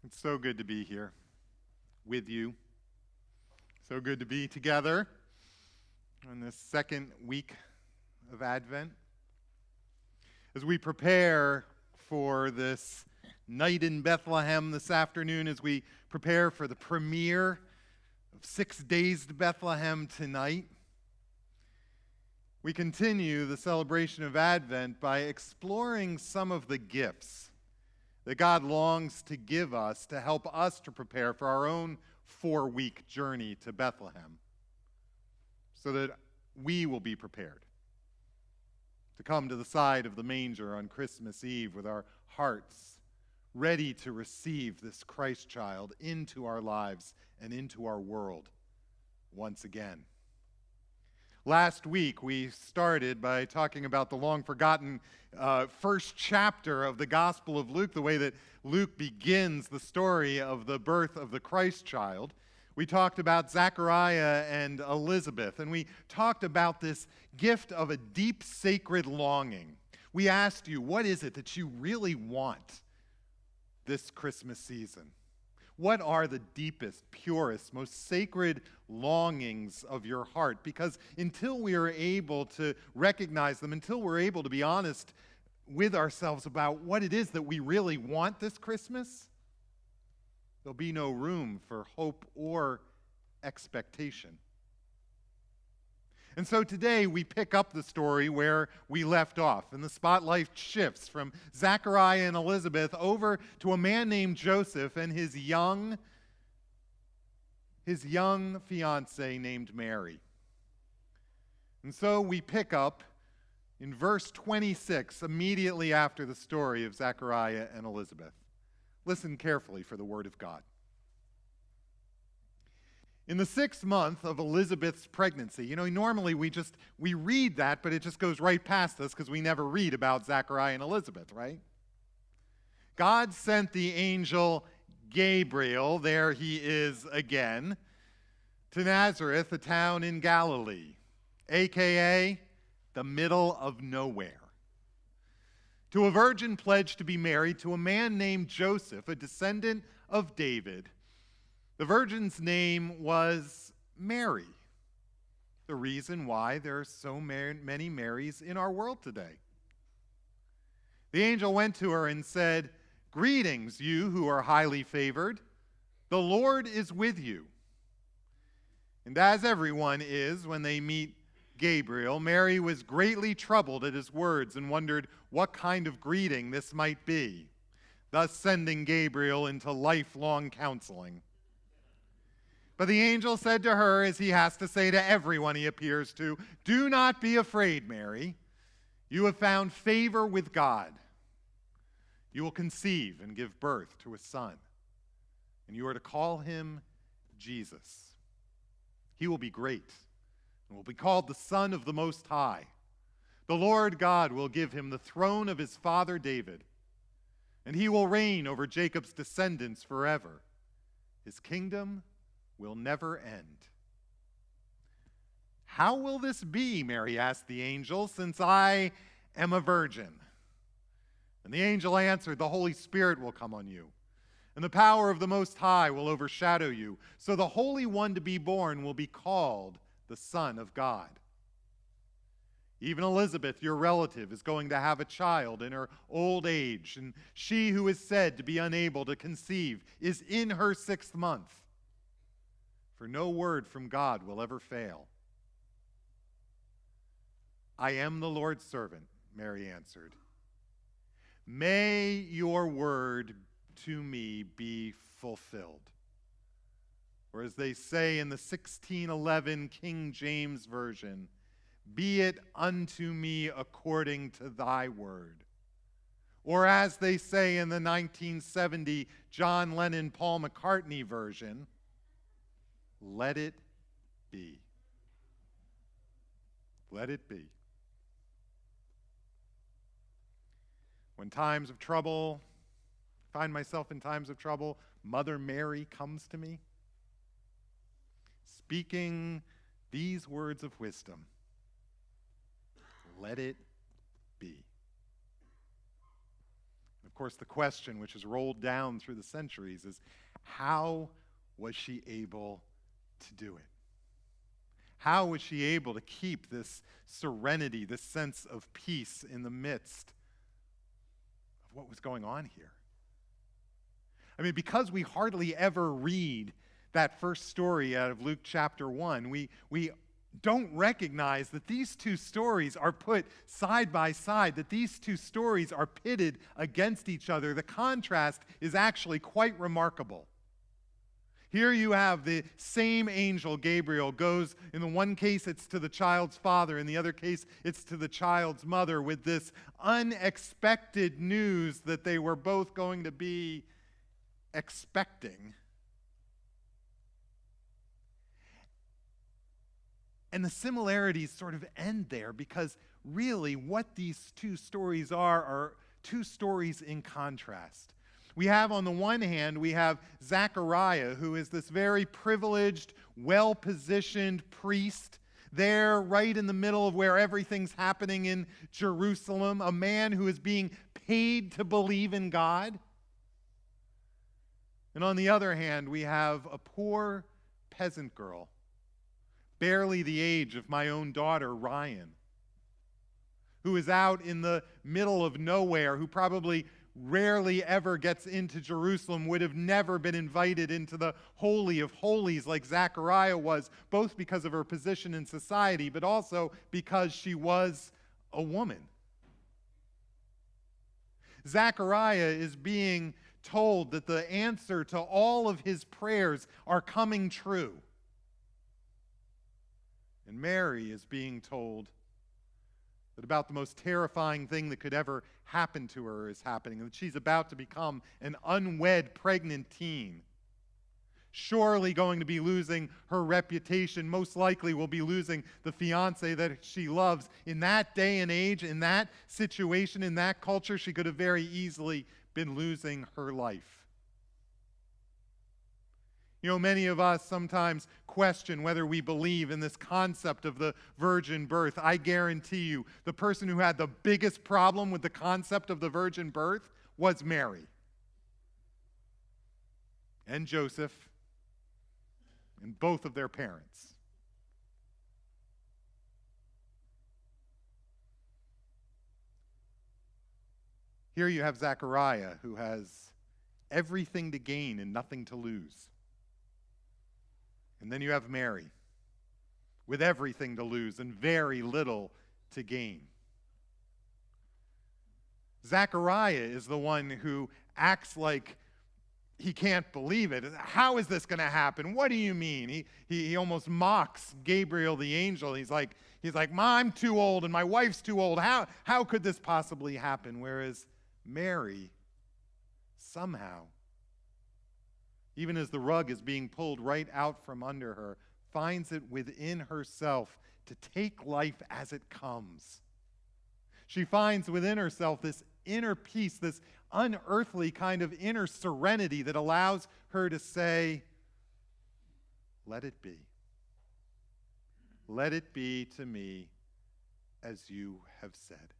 It's so good to be here with you. So good to be together on this second week of Advent. As we prepare for this night in Bethlehem this afternoon, as we prepare for the premiere of 6 Days to Bethlehem tonight, we continue the celebration of Advent by exploring some of the gifts that God longs to give us to help us to prepare for our own 4-week journey to Bethlehem, so that we will be prepared to come to the side of the manger on Christmas Eve with our hearts ready to receive this Christ child into our lives and into our world once again. Last week, we started by talking about the long-forgotten first chapter of the Gospel of Luke, the way that Luke begins the story of the birth of the Christ child. We talked about Zechariah and Elizabeth, and we talked about this gift of a deep sacred longing. We asked you, what is it that you really want this Christmas season? What are the deepest, purest, most sacred longings of your heart? Because until we are able to recognize them, until we're able to be honest with ourselves about what it is that we really want this Christmas, there'll be no room for hope or expectation. And so today we pick up the story where we left off, and the spotlight shifts from Zechariah and Elizabeth over to a man named Joseph and his young fiancée named Mary. And so we pick up in verse 26, immediately after the story of Zechariah and Elizabeth. Listen carefully for the word of God. In the 6th month of Elizabeth's pregnancy, normally we read that, but it just goes right past us because we never read about Zechariah and Elizabeth, right? God sent the angel Gabriel, there he is again, to Nazareth, a town in Galilee, a.k.a. the middle of nowhere, to a virgin pledged to be married to a man named Joseph, a descendant of David. The virgin's name was Mary, the reason why there are so many Marys in our world today. The angel went to her and said, "Greetings, you who are highly favored. The Lord is with you." And as everyone is when they meet Gabriel, Mary was greatly troubled at his words and wondered what kind of greeting this might be, thus sending Gabriel into lifelong counseling. But the angel said to her, as he has to say to everyone he appears to, "Do not be afraid, Mary. You have found favor with God. You will conceive and give birth to a son, and you are to call him Jesus. He will be great and will be called the Son of the Most High. The Lord God will give him the throne of his father David, and he will reign over Jacob's descendants forever. His kingdom will never end." "How will this be," Mary asked the angel, "since I am a virgin?" And the angel answered, "The Holy Spirit will come on you, and the power of the Most High will overshadow you. So the Holy One to be born will be called the Son of God. Even Elizabeth, your relative, is going to have a child in her old age, and she who is said to be unable to conceive is in her 6th month. For no word from God will ever fail." "I am the Lord's servant," Mary answered. "May your word to me be fulfilled." Or as they say in the 1611 King James Version, "Be it unto me according to thy word." Or as they say in the 1970 John Lennon Paul McCartney version, "Let it be." Let it be. When times of trouble, find myself in times of trouble, Mother Mary comes to me, speaking these words of wisdom. Let it be. course, the question which has rolled down through the centuries is, how was she able to do it? How was she able to keep this serenity, this sense of peace in the midst of what was going on here? I mean, because we hardly ever read that first story out of Luke chapter 1, we don't recognize that these two stories are put side by side, that these two stories are pitted against each other. The contrast is actually quite remarkable. Here you have the same angel, Gabriel, goes, in the one case it's to the child's father, in the other case it's to the child's mother, with this unexpected news that they were both going to be expecting. And the similarities sort of end there, because really what these two stories are two stories in contrast. We have, on the one hand, we have Zechariah, who is this very privileged, well-positioned priest there right in the middle of where everything's happening in Jerusalem, a man who is being paid to believe in God. And on the other hand, we have a poor peasant girl, barely the age of my own daughter, Ryan, who is out in the middle of nowhere, who probably rarely ever gets into Jerusalem, would have never been invited into the Holy of Holies like Zechariah was, both because of her position in society, but also because she was a woman. Zechariah is being told that the answer to all of his prayers are coming true. And Mary is being told that about the most terrifying thing that could ever happen to her is happening, and that she's about to become an unwed pregnant teen. Surely going to be losing her reputation, most likely will be losing the fiance that she loves. In that day and age, in that situation, in that culture, she could have very easily been losing her life. You know, many of us sometimes question whether we believe in this concept of the virgin birth. I guarantee you, the person who had the biggest problem with the concept of the virgin birth was Mary and Joseph and both of their parents. Here you have Zechariah, who has everything to gain and nothing to lose. And then you have Mary, with everything to lose and very little to gain. Zechariah is the one who acts like he can't believe it. How is this going to happen? What do you mean? He almost mocks Gabriel the angel. He's like, I'm too old and my wife's too old. How could this possibly happen? Whereas Mary, somehow, even as the rug is being pulled right out from under her, finds it within herself to take life as it comes. She finds within herself this inner peace, this unearthly kind of inner serenity that allows her to say, let it be. Let it be to me as you have said.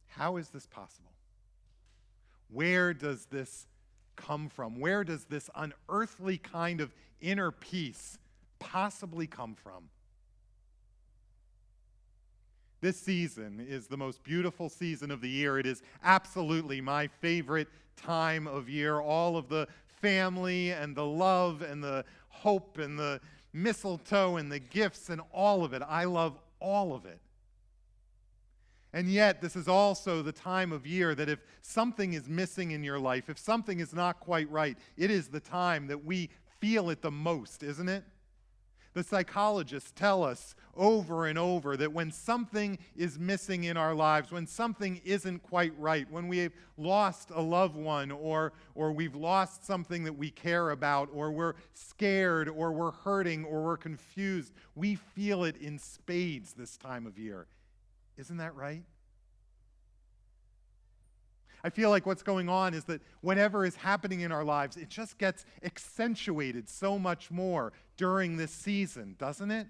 How is this possible? Where does this come from? Where does this unearthly kind of inner peace possibly come from? This season is the most beautiful season of the year. It is absolutely my favorite time of year. All of the family and the love and the hope and the mistletoe and the gifts and all of it. I love all of it. And yet, this is also the time of year that if something is missing in your life, if something is not quite right, it is the time that we feel it the most, isn't it? The psychologists tell us over and over that when something is missing in our lives, when something isn't quite right, when we've lost a loved one or we've lost something that we care about, or we're scared or we're hurting or we're confused, we feel it in spades this time of year. Isn't that right? I feel like what's going on is that whatever is happening in our lives, it just gets accentuated so much more during this season, doesn't it?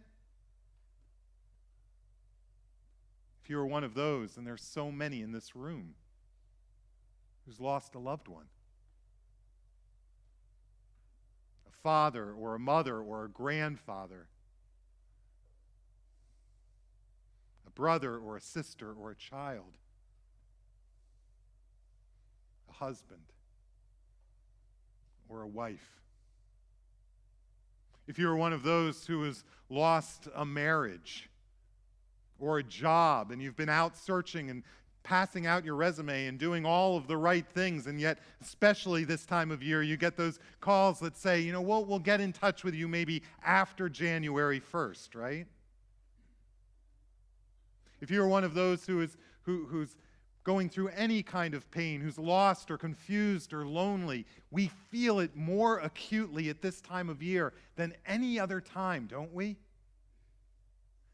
If you are one of those, and there's so many in this room who's lost a loved one, a father or a mother or a grandfather, a brother or a sister or a child, a husband or a wife. If you are one of those who has lost a marriage or a job, and you've been out searching and passing out your resume and doing all of the right things, and yet, especially this time of year, you get those calls that say, we'll get in touch with you maybe after January 1st, right? If you're one of those who's going through any kind of pain, who's lost or confused or lonely, we feel it more acutely at this time of year than any other time, don't we?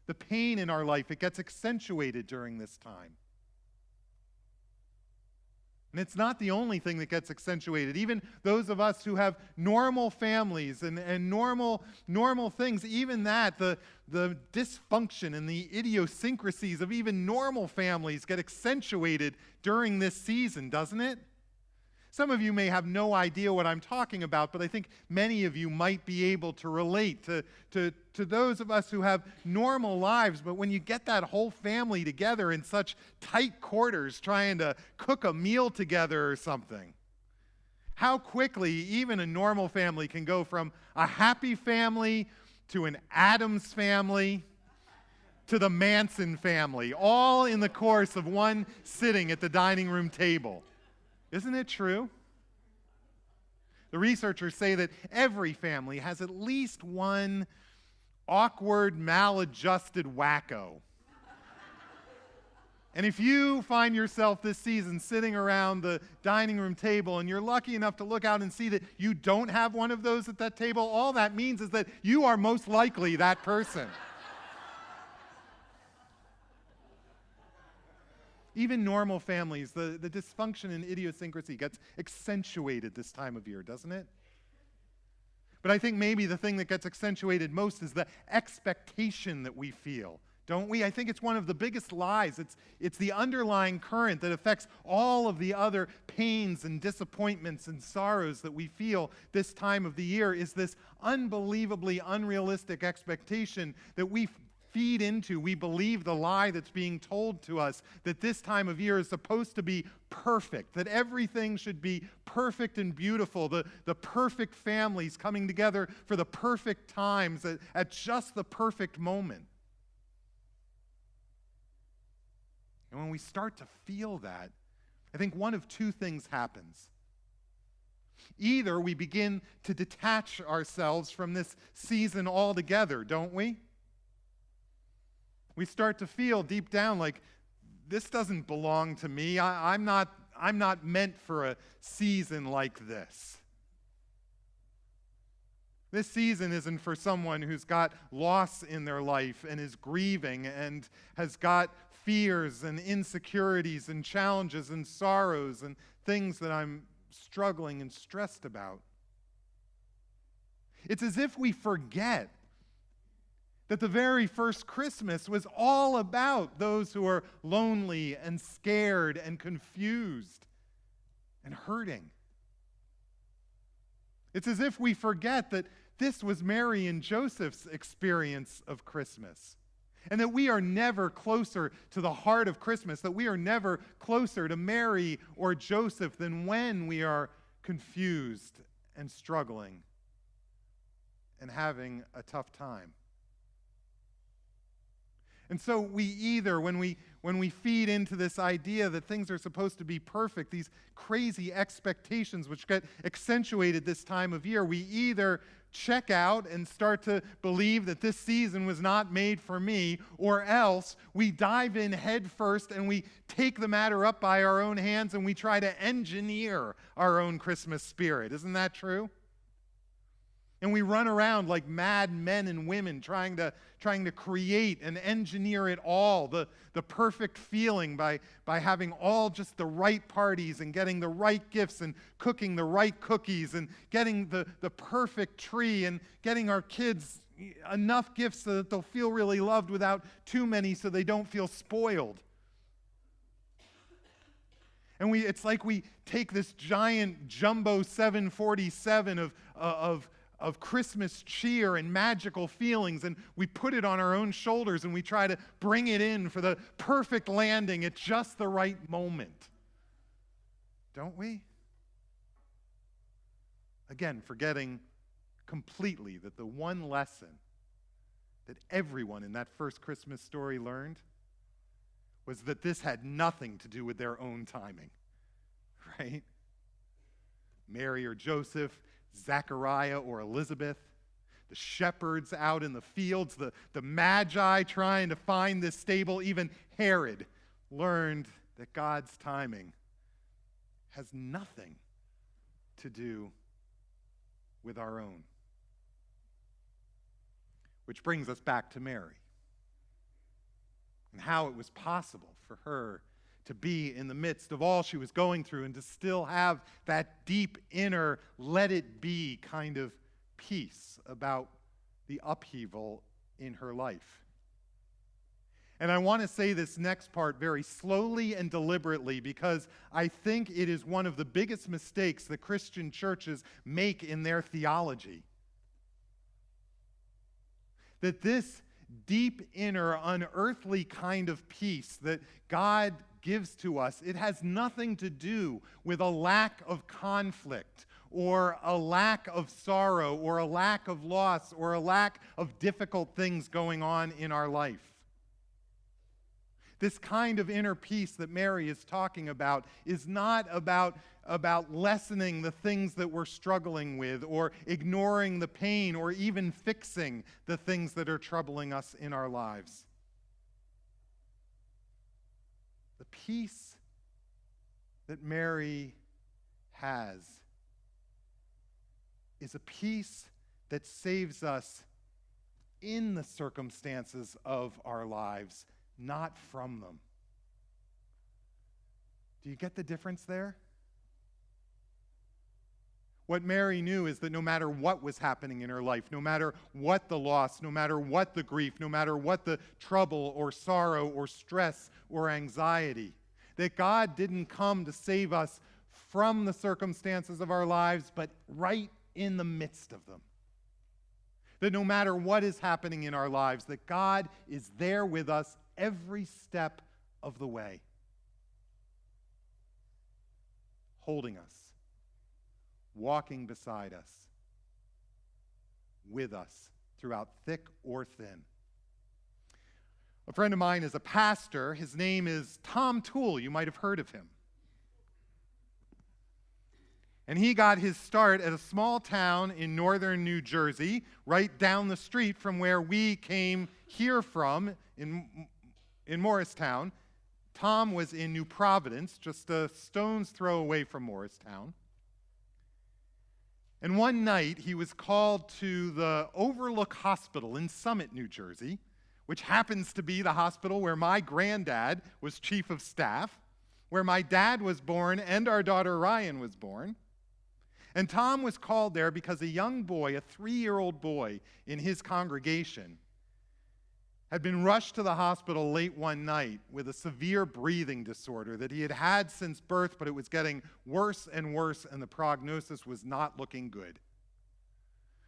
The pain in our life, it gets accentuated during this time. And it's not the only thing that gets accentuated. Even those of us who have normal families and normal things, even that, the dysfunction and the idiosyncrasies of even normal families get accentuated during this season, doesn't it? Some of you may have no idea what I'm talking about, but I think many of you might be able to relate to those of us who have normal lives. But when you get that whole family together in such tight quarters trying to cook a meal together or something, how quickly even a normal family can go from a happy family to an Addams family to the Manson family, all in the course of one sitting at the dining room table. Isn't it true? The researchers say that every family has at least one awkward, maladjusted wacko. And if you find yourself this season sitting around the dining room table and you're lucky enough to look out and see that you don't have one of those at that table, all that means is that you are most likely that person. Even normal families, the dysfunction and idiosyncrasy gets accentuated this time of year, doesn't it? But I think maybe the thing that gets accentuated most is the expectation that we feel, don't we? I think it's one of the biggest lies. It's the underlying current that affects all of the other pains and disappointments and sorrows that we feel this time of the year, is this unbelievably unrealistic expectation that we feed into. We believe the lie that's being told to us that this time of year is supposed to be perfect, that everything should be perfect and beautiful, the perfect families coming together for the perfect times at just the perfect moment. And when we start to feel that, I think one of two things happens. Either we begin to detach ourselves from this season altogether, don't we? We start to feel deep down like, this doesn't belong to me. I'm not meant for a season like this. This season isn't for someone who's got loss in their life and is grieving and has got fears and insecurities and challenges and sorrows and things that I'm struggling and stressed about. It's as if we forget that the very first Christmas was all about those who are lonely and scared and confused and hurting. It's as if we forget that this was Mary and Joseph's experience of Christmas, and that we are never closer to the heart of Christmas, that we are never closer to Mary or Joseph than when we are confused and struggling and having a tough time. And so we either, when we feed into this idea that things are supposed to be perfect, these crazy expectations which get accentuated this time of year, we either check out and start to believe that this season was not made for me, or else we dive in head first and we take the matter up by our own hands and we try to engineer our own Christmas spirit. Isn't that true? And we run around like mad men and women trying to create and engineer it all, the perfect feeling by having all just the right parties and getting the right gifts and cooking the right cookies and getting the perfect tree and getting our kids enough gifts so that they'll feel really loved without too many so they don't feel spoiled. And it's like we take this giant jumbo 747 of Christmas cheer and magical feelings, and we put it on our own shoulders, and we try to bring it in for the perfect landing at just the right moment. Don't we? Again, forgetting completely that the one lesson that everyone in that first Christmas story learned was that this had nothing to do with their own timing, right? Mary or Joseph, Zechariah or Elizabeth, the shepherds out in the fields, the magi trying to find this stable, even Herod learned that God's timing has nothing to do with our own. Which brings us back to Mary and how it was possible for her to be in the midst of all she was going through and to still have that deep inner let it be kind of peace about the upheaval in her life. And I want to say this next part very slowly and deliberately because I think it is one of the biggest mistakes that Christian churches make in their theology. That this deep inner unearthly kind of peace that God gives to us, it has nothing to do with a lack of conflict or a lack of sorrow or a lack of loss or a lack of difficult things going on in our life. This kind of inner peace that Mary is talking about is not about lessening the things that we're struggling with or ignoring the pain or even fixing the things that are troubling us in our lives. The peace that Mary has is a peace that saves us in the circumstances of our lives, not from them. Do you get the difference there? What Mary knew is that no matter what was happening in her life, no matter what the loss, no matter what the grief, no matter what the trouble or sorrow or stress or anxiety, that God didn't come to save us from the circumstances of our lives, but right in the midst of them. That no matter what is happening in our lives, that God is there with us every step of the way, holding us, walking beside us, with us throughout thick or thin. A friend of mine is a pastor. His name is Tom Toole. You might have heard of him. And he got his start at a small town in northern New Jersey, right down the street from where we came here from in Morristown. Tom was in New Providence, just a stone's throw away from Morristown. And one night, he was called to the Overlook Hospital in Summit, New Jersey, which happens to be the hospital where my granddad was chief of staff, where my dad was born and our daughter Ryan was born. And Tom was called there because a young boy, a 3-year-old boy in his congregation, had been rushed to the hospital late one night with a severe breathing disorder that he had had since birth, but it was getting worse and worse, and the prognosis was not looking good.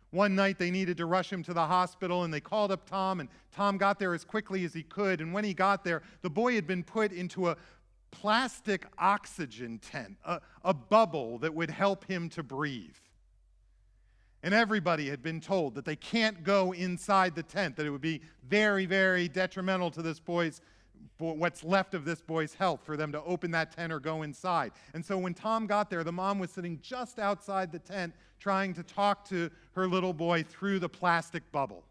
One night they needed to rush him to the hospital, and they called up Tom, and Tom got there as quickly as he could. And when he got there, the boy had been put into a plastic oxygen tent, a bubble that would help him to breathe. And everybody had been told that they can't go inside the tent, that it would be very, very detrimental to this boy's, what's left of this boy's health, for them to open that tent or go inside. And so when Tom got there, the mom was sitting just outside the tent trying to talk to her little boy through the plastic bubble.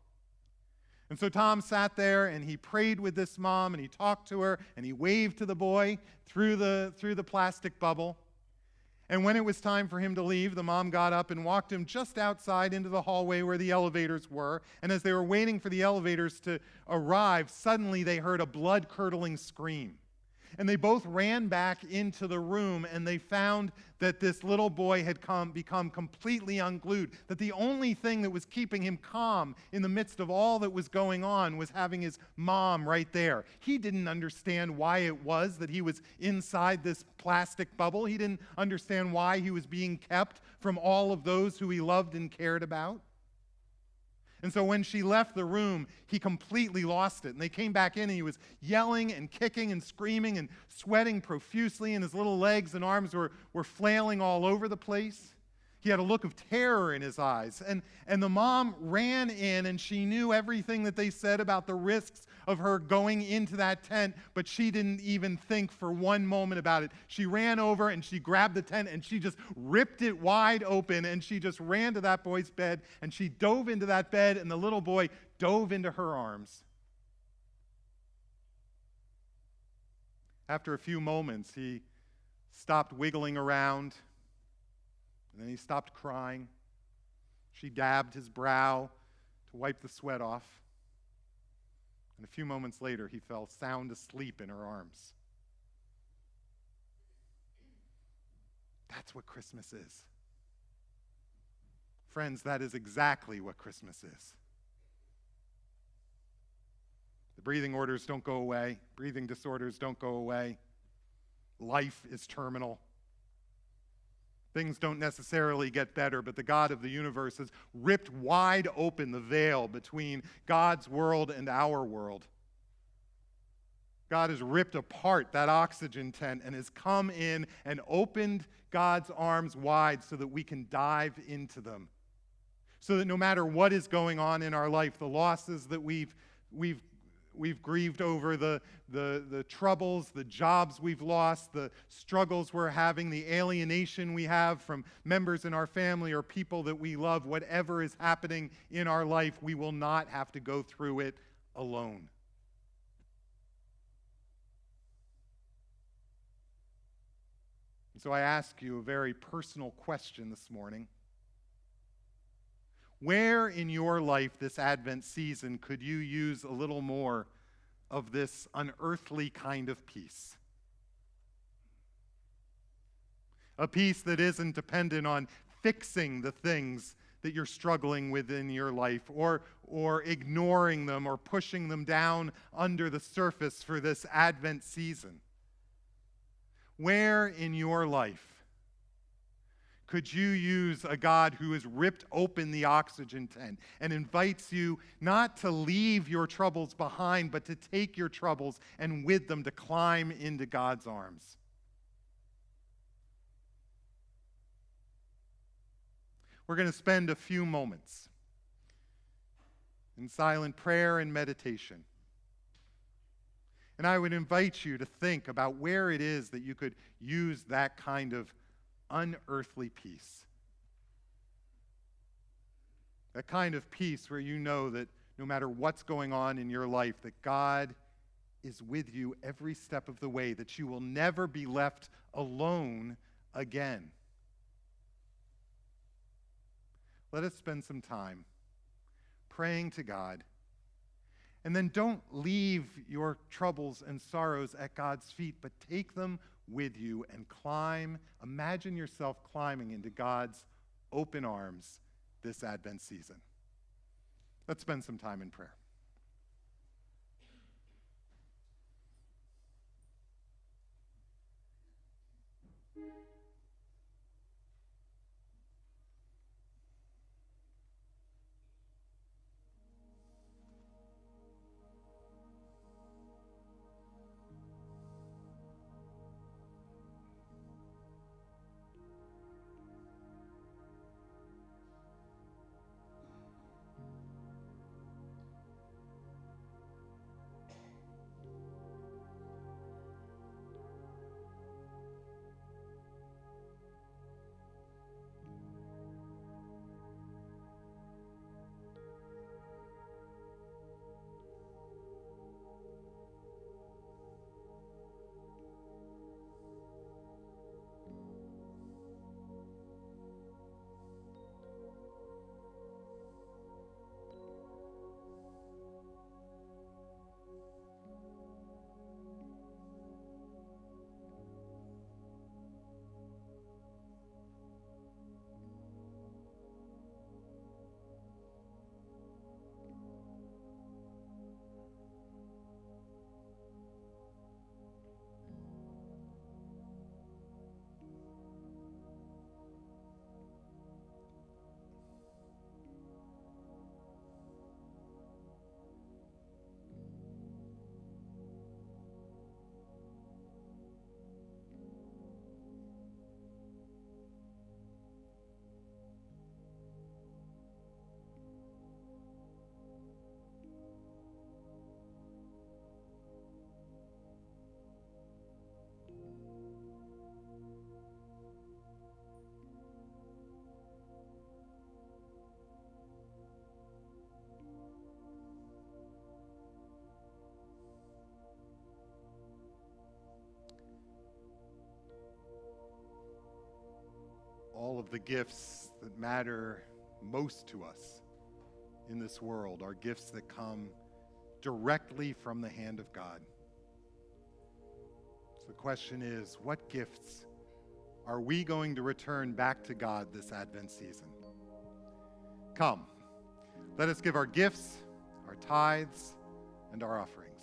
And so Tom sat there and he prayed with this mom and he talked to her and he waved to the boy through the plastic bubble. And when it was time for him to leave, the mom got up and walked him just outside into the hallway where the elevators were. And as they were waiting for the elevators to arrive, suddenly they heard a blood-curdling scream. And they both ran back into the room, and they found that this little boy had become completely unglued, that the only thing that was keeping him calm in the midst of all that was going on was having his mom right there. He didn't understand why it was that he was inside this plastic bubble. He didn't understand why he was being kept from all of those who he loved and cared about. And so when she left the room, he completely lost it. And they came back in, and he was yelling and kicking and screaming and sweating profusely, and his little legs and arms were flailing all over the place. He had a look of terror in his eyes. And the mom ran in, and she knew everything that they said about the risks of her going into that tent, but she didn't even think for one moment about it. She ran over, and she grabbed the tent, and she just ripped it wide open, and she just ran to that boy's bed, and she dove into that bed, and the little boy dove into her arms. After a few moments, he stopped wiggling around, and then he stopped crying. She dabbed his brow to wipe the sweat off. And a few moments later, he fell sound asleep in her arms. That's what Christmas is. Friends, that is exactly what Christmas is. The breathing orders don't go away. Breathing disorders don't go away. Life is terminal. Things don't necessarily get better, but the God of the universe has ripped wide open the veil between God's world and our world. God has ripped apart that oxygen tent and has come in and opened God's arms wide so that we can dive into them. So that no matter what is going on in our life, the losses that we've grieved over, the troubles, the jobs we've lost, the struggles we're having, the alienation we have from members in our family or people that we love, whatever is happening in our life, we will not have to go through it alone. And so I ask you a very personal question this morning. Where in your life this Advent season could you use a little more of this unearthly kind of peace? A peace that isn't dependent on fixing the things that you're struggling with in your life, or ignoring them or pushing them down under the surface for this Advent season. Where in your life could you use a God who has ripped open the oxygen tent and invites you not to leave your troubles behind, but to take your troubles and with them to climb into God's arms? We're going to spend a few moments in silent prayer and meditation. And I would invite you to think about where it is that you could use that kind of unearthly peace. That kind of peace where you know that no matter what's going on in your life, that God is with you every step of the way, that you will never be left alone again. Let us spend some time praying to God. And then don't leave your troubles and sorrows at God's feet, but take them with you and climb. Imagine yourself climbing into God's open arms this Advent season. Let's spend some time in prayer. all of the gifts that matter most to us in this world are gifts that come directly from the hand of God. So the question is, what gifts are we going to return back to God this Advent season? Come, let us give our gifts, our tithes, and our offerings.